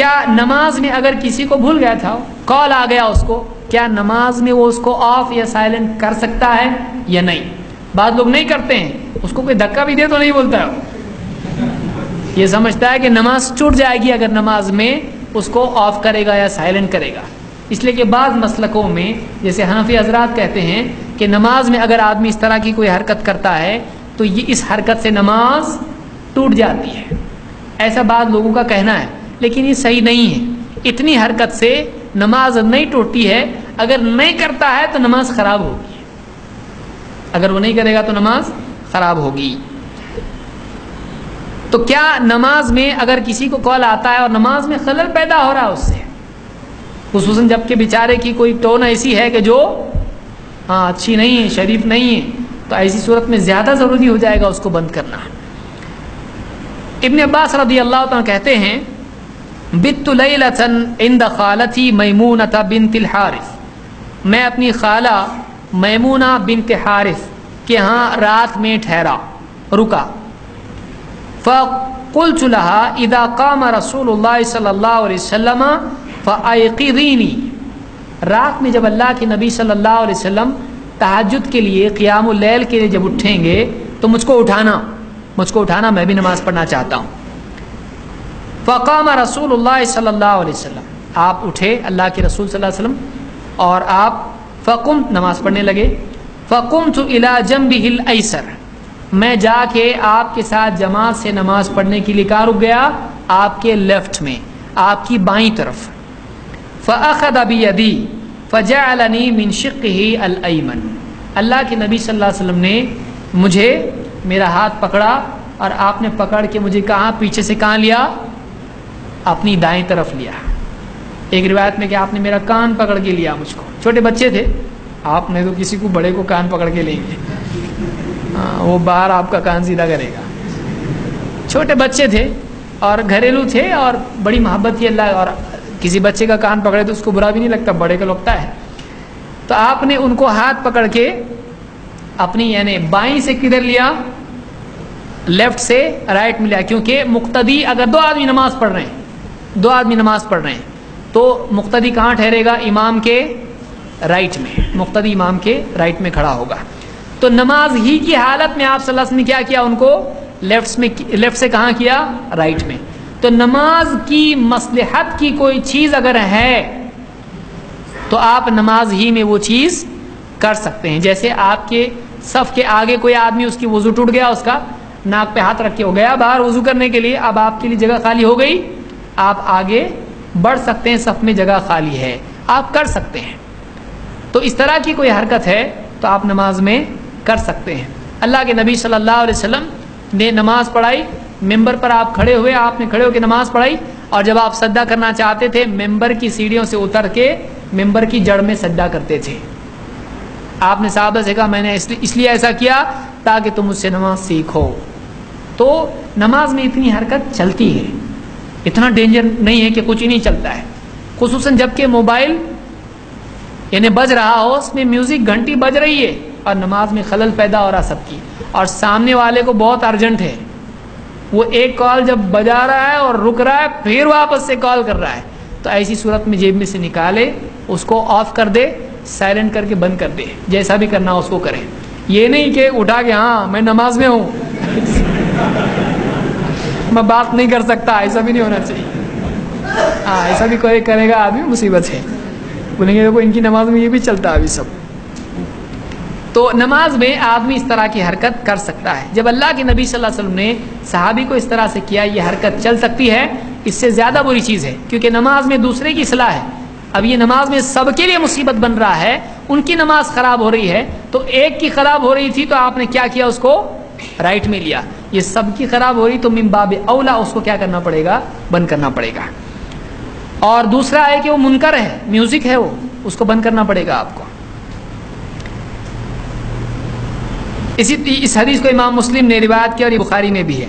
کیا نماز میں اگر کسی کو بھول گیا تھا، کال آ گیا اس کو، کیا نماز میں وہ اس کو آف یا سائلنٹ کر سکتا ہے یا نہیں؟ بعض لوگ نہیں کرتے ہیں، اس کو کوئی دھکا بھی دے تو نہیں بولتا ہے، یہ سمجھتا ہے کہ نماز ٹوٹ جائے گی اگر نماز میں اس کو آف کرے گا یا سائلنٹ کرے گا۔ اس لیے کہ بعض مسلکوں میں جیسے حنفی حضرات کہتے ہیں کہ نماز میں اگر آدمی اس طرح کی کوئی حرکت کرتا ہے تو یہ اس حرکت سے نماز ٹوٹ جاتی ہے، ایسا بعض لوگوں کا کہنا ہے، لیکن یہ صحیح نہیں ہے۔ اتنی حرکت سے نماز نہیں ٹوٹتی ہے، اگر نہیں کرتا ہے تو نماز خراب ہوگی، اگر وہ نہیں کرے گا تو نماز خراب ہوگی۔ تو کیا نماز میں اگر کسی کو کال آتا ہے اور نماز میں خلل پیدا ہو رہا ہے اس سے، خصوصاً جب کہ بیچارے کی کوئی ٹون ایسی ہے کہ جو اچھی نہیں ہے، شریف نہیں ہے، تو ایسی صورت میں زیادہ ضروری ہو جائے گا اس کو بند کرنا۔ ابن عباس رضی اللہ تعالیٰ کہتے ہیں بت لیلۃ عند خالتی میمونۃ بنت الحارث، میں اپنی خالہ میمونہ بنت حارث کے ہاں رات میں ٹھہرا، رکا۔ فقلت لها اذا قام رسول اللہ صلی اللہ علیہ وسلم فایقظینی، رات میں جب اللہ کے نبی صلی اللہ علیہ وسلم تہجد کے لیے، قیام اللیل کے لیے جب اٹھیں گے تو مجھ کو اٹھانا، میں بھی نماز پڑھنا چاہتا ہوں۔ فقام رسول اللہ صلی اللہ علیہ وسلم، آپ اٹھے اللہ کے رسول صلی اللہ علیہ وسلم، اور آپ فقمت، نماز پڑھنے لگے۔ فقمت الی جنبہ الایسر، میں جا کے آپ کے ساتھ جماعت سے نماز پڑھنے کے لیے کہاں رک گیا؟ آپ کے لیفٹ میں، آپ کی بائیں طرف۔ فاخذ بیدی فجعلنی من شقہ الایمن، اللہ کے نبی صلی اللہ علیہ وسلم نے مجھے، میرا ہاتھ پکڑا اور آپ نے پکڑ کے مجھے کہاں، پیچھے سے کہاں لیا؟ اپنی دائیں طرف لیا۔ ایک روایت میں کہ آپ نے میرا کان پکڑ کے لیا مجھ کو، چھوٹے بچے تھے، آپ نے تو کسی کو بڑے کو کان پکڑ کے لیں گے، وہ باہر آپ کا کان سیدھا کرے گا۔ چھوٹے بچے تھے اور گھریلو تھے اور بڑی محبت تھی اللہ، اور کسی بچے کا کان پکڑے تو اس کو برا بھی نہیں لگتا، بڑے کا لگتا ہے۔ تو آپ نے ان کو ہاتھ پکڑ کے اپنی یعنی بائیں سے کدھر لیا؟ لیفٹ سے رائٹ میں لیا، کیونکہ مقتدی اگر دو آدمی نماز پڑھ رہے ہیں تو مقتدی کہاں ٹھہرے گا؟ امام کے رائٹ میں، مقتدی امام کے رائٹ میں کھڑا ہوگا۔ تو نماز ہی کی حالت میں آپ صلی اللہ علیہ وسلم نے کیا کیا؟ ان کو لیفٹ سے کہاں کیا؟ رائٹ میں۔ تو نماز کی مصلحت کی کوئی چیز اگر ہے تو آپ نماز ہی میں وہ چیز کر سکتے ہیں۔ جیسے آپ کے صف کے آگے کوئی آدمی، اس کی وضو ٹوٹ گیا، اس کا ناک پہ ہاتھ رکھ کے ہو گیا باہر وضو کرنے کے لیے، اب آپ کے لیے جگہ خالی ہو گئی، آپ آگے بڑھ سکتے ہیں، صف میں جگہ خالی ہے، آپ کر سکتے ہیں۔ تو اس طرح کی کوئی حرکت ہے تو آپ نماز میں کر سکتے ہیں۔ اللہ کے نبی صلی اللہ علیہ وسلم نے نماز پڑھائی، ممبر پر آپ کھڑے ہوئے، آپ نے کھڑے ہو کے نماز پڑھائی، اور جب آپ سجدہ کرنا چاہتے تھے ممبر کی سیڑھیوں سے اتر کے ممبر کی جڑ میں سجدہ کرتے تھے۔ آپ نے صحابہ سے کہا میں نے اس لیے ایسا کیا تاکہ تم مجھ سے نماز سیکھو۔ تو نماز میں اتنی حرکت چلتی ہے، اتنا ڈینجر نہیں ہے کہ کچھ ہی نہیں چلتا ہے، خصوصاً جب کہ موبائل یعنی بج رہا ہو، اس میں میوزک گھنٹی بج رہی ہے اور نماز میں خلل پیدا ہو رہا سب کی، اور سامنے والے کو بہت ارجنٹ ہے، وہ ایک کال جب بجا رہا ہے اور رک رہا ہے پھر واپس سے کال کر رہا ہے، تو ایسی صورت میں جیب میں سے نکالے، اس کو آف کر دے، سائلنٹ کر کے بند کر دے، جیسا بھی کرنا اس کو کرے۔ یہ نہیں کہ اٹھا کے ہاں میں نماز میں ہوں میں بات نہیں کر سکتا، ایسا بھی نہیں ہونا چاہیے۔ ایسا بھی کوئی کرے گا آدمی مصیبت ہے، بولیں گے دیکھو ان کی نماز میں یہ بھی چلتا ہے ابھی سب۔ تو نماز میں آدمی اس طرح کی حرکت کر سکتا ہے۔ جب اللہ کے نبی صلی اللہ علیہ وسلم نے صحابی کو اس طرح سے کیا، یہ حرکت چل سکتی ہے، اس سے زیادہ بری چیز ہے، کیونکہ نماز میں دوسرے کی اصلاح ہے۔ اب یہ نماز میں سب کے لیے مصیبت بن رہا ہے، ان کی نماز خراب ہو رہی ہے، تو ایک کی خراب ہو رہی تھی تو آپ نے کیا کیا؟ اس کو رائٹ میں لیا۔ یہ سب کی خراب ہو رہی تو من باب اولا اس کو کیا کرنا پڑے گا؟ بند کرنا پڑے گا۔ اور دوسرا ہے کہ وہ منکر ہے، میوزک ہے، وہ اس کو بند کرنا پڑے گا آپ کو۔ اس حدیث کو امام مسلم نے روایت کیا اور یہ بخاری میں بھی ہے۔